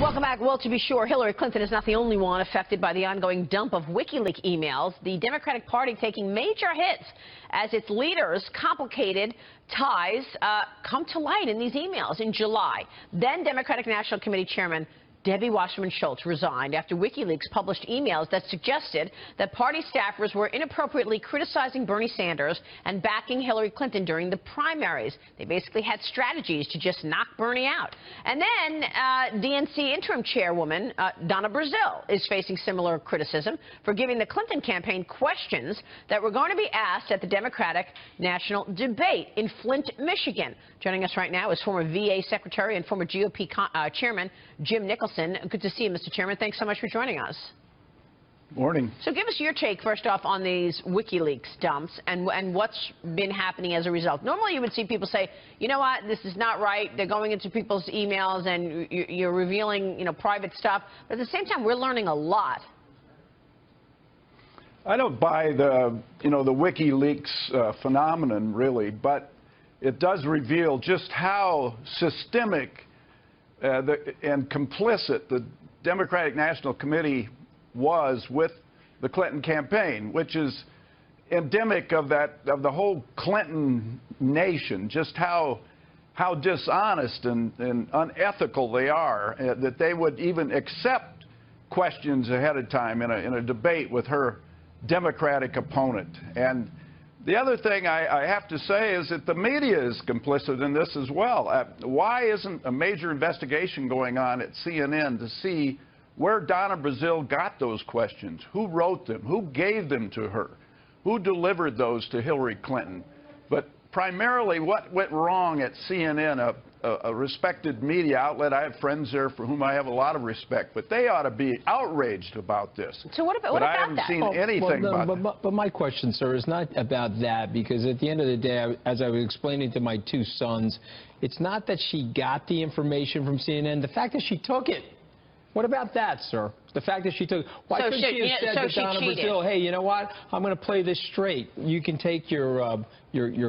Welcome back. Well, to be sure, Hillary Clinton is not the only one affected by the ongoing dump of WikiLeaks emails. The Democratic Party taking major hits as its leaders' complicated ties come to light in these emails. In July, then Democratic National Committee Chairman Debbie Wasserman Schultz resigned after WikiLeaks published emails that suggested that party staffers were inappropriately criticizing Bernie Sanders and backing Hillary Clinton during the primaries. They basically had strategies to just knock Bernie out. And then DNC interim chairwoman Donna Brazile is facing similar criticism for giving the Clinton campaign questions that were going to be asked at the Democratic National Debate in Flint, Michigan. Joining us right now is former VA Secretary and former GOP Chairman Jim Nicholson. Good to see you, Mr. Chairman. Thanks so much for joining us. Morning. So give us your take, first off, on these WikiLeaks dumps and what's been happening as a result. Normally you would see people say, you know what, this is not right. They're going into people's emails and you're revealing, private stuff. But at the same time, we're learning a lot. I don't buy the WikiLeaks phenomenon, really, but it does reveal just how systemic and complicit the Democratic National Committee was with the Clinton campaign, which is endemic of the whole Clinton nation, just how dishonest and unethical they are, that they would even accept questions ahead of time in a debate with her Democratic opponent. And the other thing I have to say is that the media is complicit in this as well. Why isn't a major investigation going on at CNN to see where Donna Brazile got those questions? Who wrote them? Who gave them to her? Who delivered those to Hillary Clinton? But primarily, what went wrong at CNN, a respected media outlet? I have friends there for whom I have a lot of respect, but they ought to be outraged about this. So what about but that? I haven't seen anything about that. But my question, sir, is not about that, because at the end of the day, as I was explaining to my two sons, it's not that she got the information from CNN, the fact that she took it. What about that, sir? The fact that she took it. Why couldn't she have said to Donna Brazile, hey, you know what? I'm going to play this straight. You can take your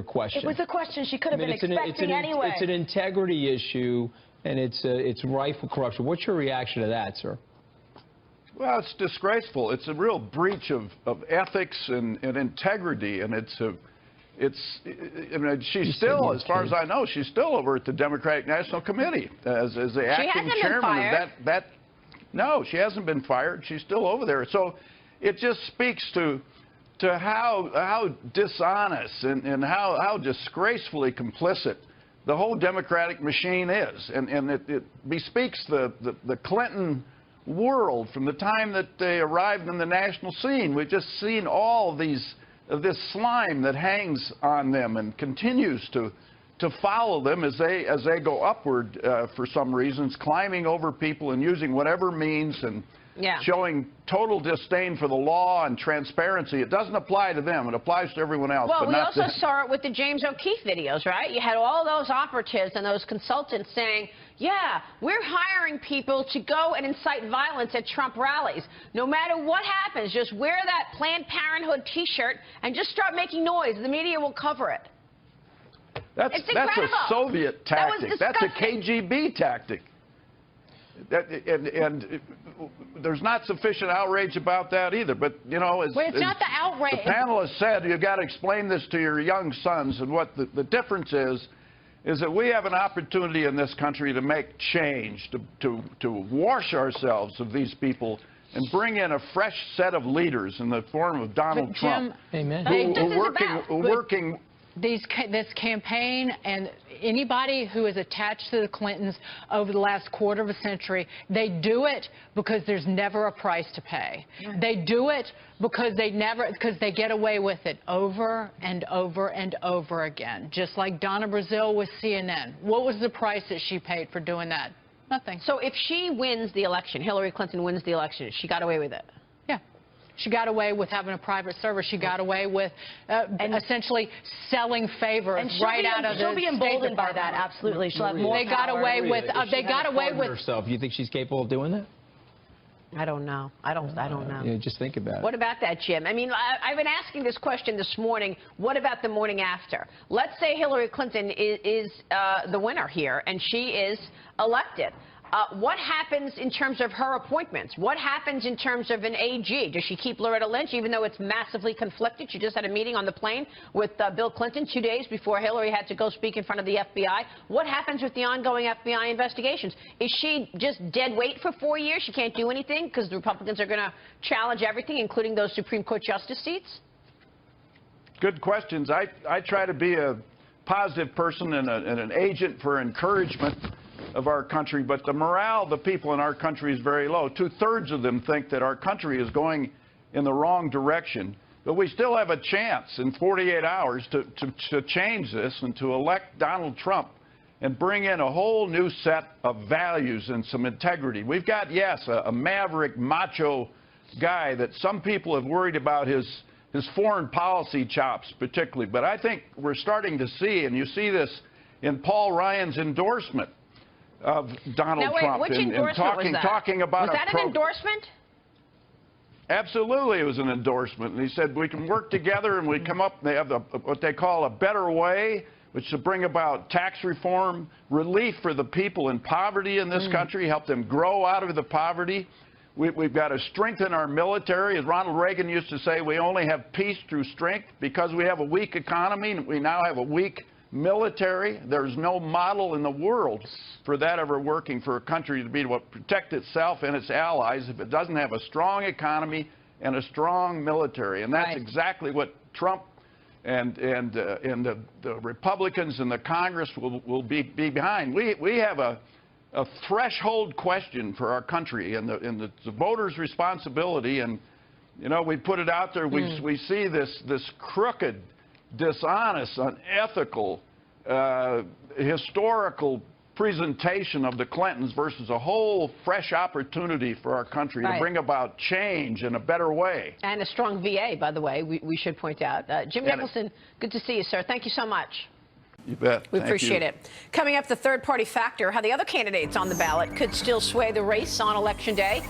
question. It was a question she could have been expecting anyway. It's an integrity issue, and it's rife with corruption. What's your reaction to that, sir? Well, it's disgraceful. It's a real breach of ethics and integrity, and she's still, as far as I know, she's still over at the Democratic National Committee as the acting chairman of that. No, she hasn't been fired. She's still over there. So it just speaks to how dishonest and how disgracefully complicit the whole Democratic machine is. And it bespeaks the Clinton world from the time that they arrived in the national scene. We've just seen all this slime that hangs on them and continues to follow them as they go upward for some reasons, climbing over people and using whatever means and showing total disdain for the law and transparency. It doesn't apply to them. It applies to everyone else. Well, but we not also them. saw it with the James O'Keefe videos, right? You had all those operatives and those consultants saying, yeah, we're hiring people to go and incite violence at Trump rallies. No matter what happens, just wear that Planned Parenthood T-shirt and just start making noise. The media will cover it. That's a Soviet tactic. That's a KGB tactic. And there's not sufficient outrage about that either. But, well, it's not the outrage. The panelists said, you've got to explain this to your young sons. And what the difference is that we have an opportunity in this country to make change, to wash ourselves of these people and bring in a fresh set of leaders in the form of Donald Trump. Amen. Working this campaign and anybody who is attached to the Clintons over the last quarter of a century, they do it because there's never a price to pay. They do it because they get away with it over and over and over again. Just like Donna Brazile with CNN. What was the price that she paid for doing that? Nothing. So if she wins the election, Hillary Clinton wins the election, she got away with it? Yeah. She got away with having a private server. She got away with essentially selling favors right out of the She'll be emboldened by that, absolutely. She'll have more They got away with herself. You think she's capable of doing that? I don't know. I don't know. Yeah, just think about it. What about that, Jim? I mean, I've been asking this question this morning. What about the morning after? Let's say Hillary Clinton is the winner here, and she is elected. What happens in terms of her appointments? What happens in terms of an AG? Does she keep Loretta Lynch, even though it's massively conflicted? She just had a meeting on the plane with Bill Clinton 2 days before Hillary had to go speak in front of the FBI. What happens with the ongoing FBI investigations? Is she just dead weight for 4 years? She can't do anything because the Republicans are going to challenge everything, including those Supreme Court justice seats? Good questions. I try to be a positive person and an agent for encouragement of our country, but the morale of the people in our country is very low. 2/3 of them think that our country is going in the wrong direction, but we still have a chance in 48 hours to change this and to elect Donald Trump and bring in a whole new set of values and some integrity. We've got, yes, a maverick, macho guy that some people have worried about his foreign policy chops particularly, but I think we're starting to see, and you see this in Paul Ryan's endorsement of Donald Trump. Which endorsement was that? Talking about was that an endorsement? Absolutely, it was an endorsement. And he said we can work together and we come up, they have what they call a better way, which is to bring about tax reform, relief for the people in poverty in this country, help them grow out of the poverty. We've got to strengthen our military. As Ronald Reagan used to say, we only have peace through strength. Because we have a weak economy, we now have a weak military. There's no model in the world for that ever working for a country to be able to protect itself and its allies if it doesn't have a strong economy and a strong military. And that's exactly what Trump and the Republicans and the Congress will be behind. We have a threshold question for our country, and the voters' responsibility. And you know, we put it out there. We see this crooked, dishonest, unethical, historical presentation of the Clintons versus a whole fresh opportunity for our country to bring about change in a better way. And a strong VA, by the way, we should point out. Jim Nicholson, good to see you, sir. Thank you so much. You bet. We appreciate it. Coming up, the third-party factor, how the other candidates on the ballot could still sway the race on Election Day.